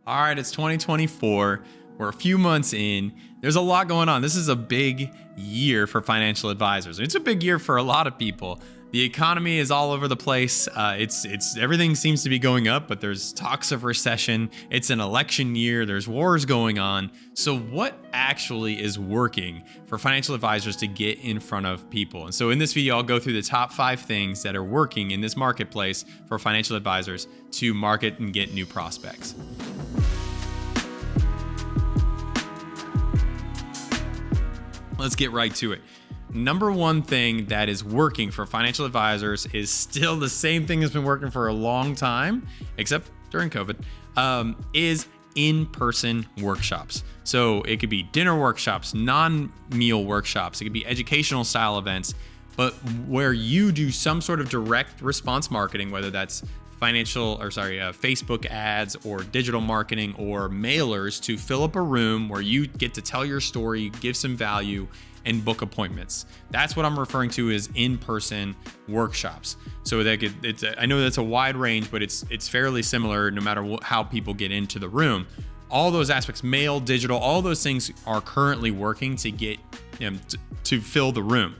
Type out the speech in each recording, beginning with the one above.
All right, it's 2024. We're a few months in. There's a lot going on. This is a big year for financial advisors. It's a big year for a lot of people. The economy is all over the place. It's everything seems to be going up, but there's talks of recession. It's an election year. There's wars going on. So what actually is working for financial advisors to get in front of people? And so in this video, I'll go through the top 5 things that are working in this marketplace for financial advisors to market and get new prospects. Let's get right to it. Number one thing that is working for financial advisors is still the same thing that's been working for a long time, except during COVID, is in-person workshops. So it could be dinner workshops, non-meal workshops. It could be educational style events, but where you do some sort of direct response marketing, whether that's Facebook ads or digital marketing or mailers to fill up a room where you get to tell your story, give some value, and book appointments. That's what I'm referring to as in-person workshops. So I know that's a wide range, but it's fairly similar no matter how people get into the room. All those aspects, mail, digital, all those things are currently working to get to fill the room.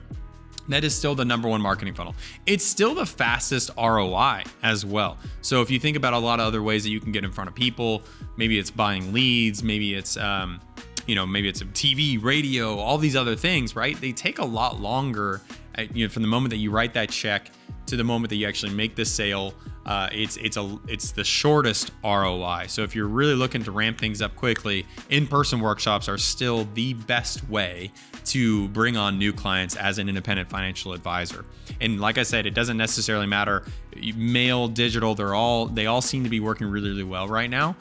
That is still the number one marketing funnel. It's still the fastest ROI as well. So if you think about a lot of other ways that you can get in front of people, maybe it's buying leads, maybe it's maybe it's a TV, radio, all these other things, right? They take a lot longer, from the moment that you write that check to the moment that you actually make the sale. It's the shortest ROI. So if you're really looking to ramp things up quickly, in-person workshops are still the best way to bring on new clients as an independent financial advisor. And like I said, it doesn't necessarily matter, mail, digital, they all seem to be working really, really well right now.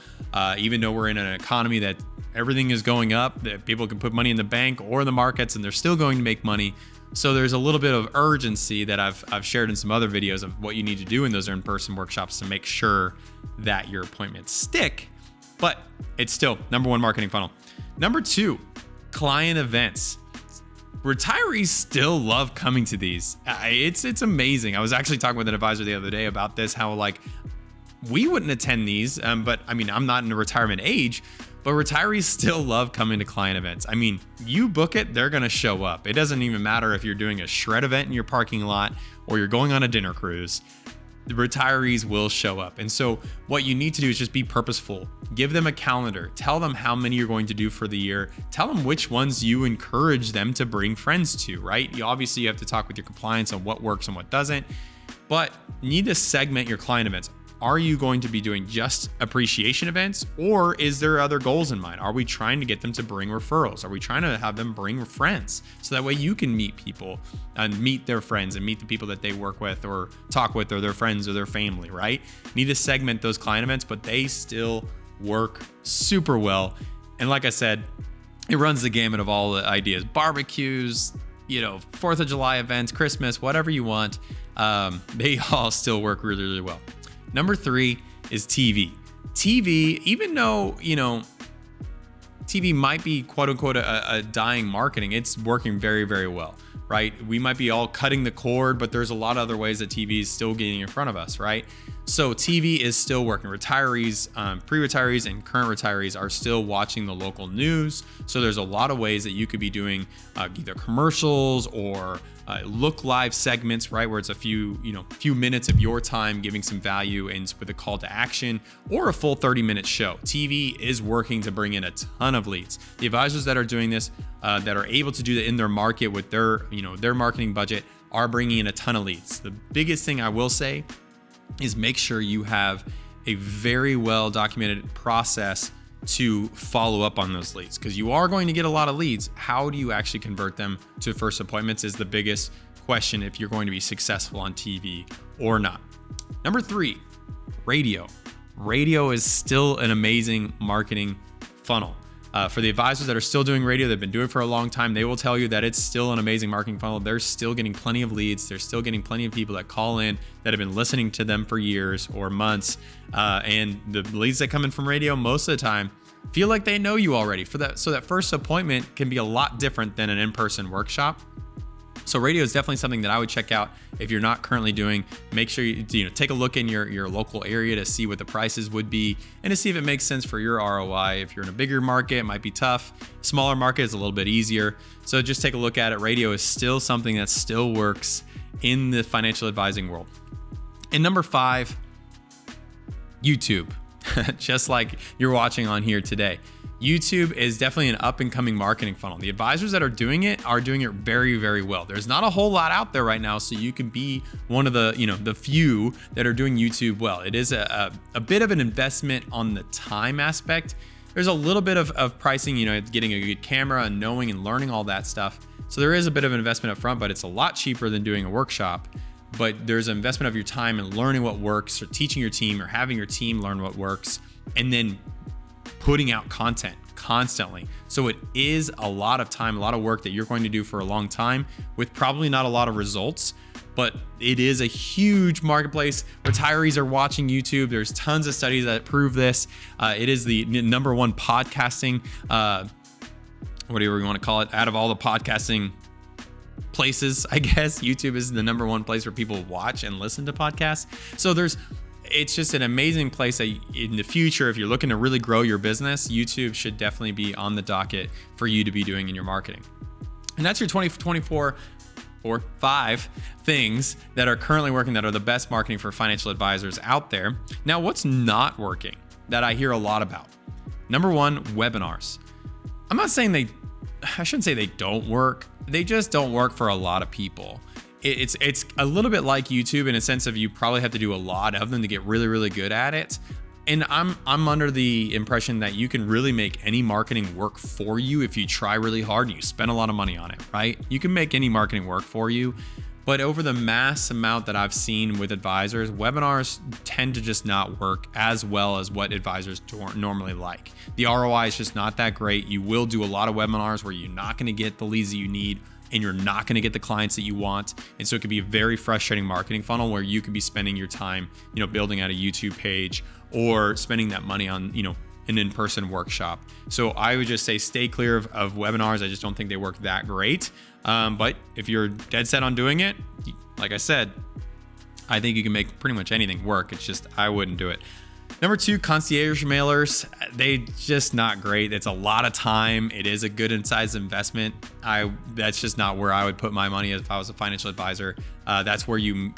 Even though we're in an economy that everything is going up, that people can put money in the bank or in the markets and they're still going to make money. So there's a little bit of urgency that I've shared in some other videos of what you need to do in those in-person workshops to make sure that your appointments stick, but it's still number one marketing funnel. Number 2, client events. Retirees still love coming to these. It's amazing. I was actually talking with an advisor the other day about this, how we wouldn't attend these, but I'm not in a retirement age, but retirees still love coming to client events. You book it, they're gonna show up. It doesn't even matter if you're doing a shred event in your parking lot or you're going on a dinner cruise, the retirees will show up. And so what you need to do is just be purposeful. Give them a calendar. Tell them how many you're going to do for the year. Tell them which ones you encourage them to bring friends to, right? You have to talk with your compliance on what works and what doesn't, but you need to segment your client events. Are you going to be doing just appreciation events, or is there other goals in mind? Are we trying to get them to bring referrals? Are we trying to have them bring friends so that way you can meet people and meet their friends and meet the people that they work with or talk with or their friends or their family, right? Need to segment those client events, but they still work super well. And like I said, it runs the gamut of all the ideas, barbecues, 4th of July events, Christmas, whatever you want. They all still work really, really well. Number 3 is TV. TV, even though, TV might be quote unquote a dying marketing, it's working very, very well, right? We might be all cutting the cord, but there's a lot of other ways that TV is still getting in front of us, right? So TV is still working. Retirees, pre-retirees and current retirees are still watching the local news. So there's a lot of ways that you could be doing either commercials or look live segments, right? Where it's a few minutes of your time giving some value and with a call to action, or a full 30-minute show. TV is working to bring in a ton of leads. The advisors that are doing this, that are able to do that in their market with their marketing budget, are bringing in a ton of leads. The biggest thing I will say is make sure you have a very well documented process to follow up on those leads, because you are going to get a lot of leads. How do you actually convert them to first appointments is the biggest question if you're going to be successful on TV or not. Number 3, radio. Radio is still an amazing marketing funnel. For the advisors that are still doing radio, they've been doing it for a long time, they will tell you that it's still an amazing marketing funnel. They're still getting plenty of leads. They're still getting plenty of people that call in that have been listening to them for years or months. And the leads that come in from radio, most of the time, feel like they know you already. So that first appointment can be a lot different than an in-person workshop. So radio is definitely something that I would check out if you're not currently doing. Make sure you take a look in your local area to see what the prices would be and to see if it makes sense for your ROI. If you're in a bigger market, it might be tough. Smaller market is a little bit easier. So just take a look at it. Radio is still something that still works in the financial advising world. And number 5, YouTube. Just like you're watching on here today. YouTube is definitely an up and coming marketing funnel. The advisors that are doing it very, very well. There's not a whole lot out there right now, so you can be one of the few that are doing YouTube well. It is a bit of an investment on the time aspect. There's a little bit of pricing, getting a good camera and knowing and learning all that stuff. So there is a bit of an investment up front, but it's a lot cheaper than doing a workshop. But there's an investment of your time in learning what works, or teaching your team, or having your team learn what works, and then putting out content constantly. So it is a lot of time, a lot of work that you're going to do for a long time with probably not a lot of results, but it is a huge marketplace. Retirees are watching YouTube. There's tons of studies that prove this. It is the number one podcasting, whatever you want to call it, out of all the podcasting places, I guess. YouTube is the number one place where people watch and listen to podcasts. So it's just an amazing place that in the future, if you're looking to really grow your business, YouTube should definitely be on the docket for you to be doing in your marketing. And that's your 2024 or 5 things that are currently working that are the best marketing for financial advisors out there. Now, what's not working that I hear a lot about? Number 1, webinars. I'm not saying I shouldn't say they don't work. They just don't work for a lot of people. It's a little bit like YouTube in a sense of you probably have to do a lot of them to get really, really good at it. And I'm under the impression that you can really make any marketing work for you if you try really hard and you spend a lot of money on it, right? You can make any marketing work for you. But over the mass amount that I've seen with advisors, webinars tend to just not work as well as what advisors normally like. The ROI is just not that great. You will do a lot of webinars where you're not going to get the leads that you need and you're not going to get the clients that you want. And so it could be a very frustrating marketing funnel where you could be spending your time, building out a YouTube page or spending that money on, an in-person workshop. So I would just say stay clear of webinars. I just don't think they work that great. But if you're dead set on doing it, like I said, I think you can make pretty much anything work. It's just, I wouldn't do it. Number 2, concierge mailers. They just not great. It's a lot of time. It is a good and sized investment. That's just not where I would put my money if I was a financial advisor. That's where you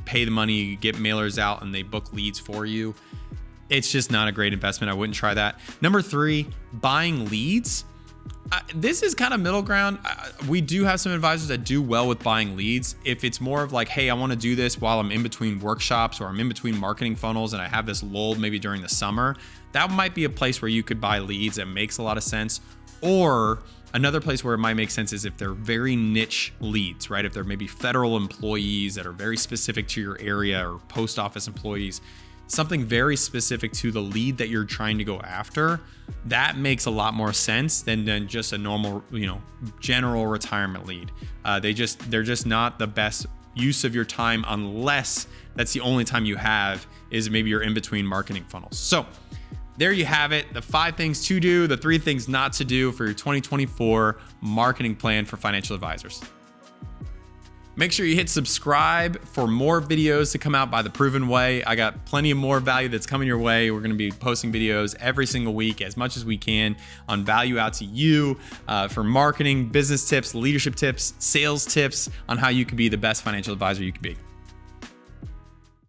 pay the money, you get mailers out and they book leads for you. It's just not a great investment. I wouldn't try that. Number 3, buying leads. This is kind of middle ground. We do have some advisors that do well with buying leads. If it's more of like, hey, I want to do this while I'm in between workshops or I'm in between marketing funnels and I have this lull maybe during the summer, that might be a place where you could buy leads. It makes a lot of sense. Or another place where it might make sense is if they're very niche leads, right? If they're maybe federal employees that are very specific to your area or post office employees, something very specific to the lead that you're trying to go after, that makes a lot more sense than just a normal, general retirement lead. They're just not the best use of your time unless that's the only time you have is maybe you're in between marketing funnels. So there you have it. The 5 things to do, the 3 things not to do for your 2024 marketing plan for financial advisors. Make sure you hit subscribe for more videos to come out by The Proven Way. I got plenty of more value that's coming your way. We're going to be posting videos every single week as much as we can on value out to you for marketing, business tips, leadership tips, sales tips on how you can be the best financial advisor you can be.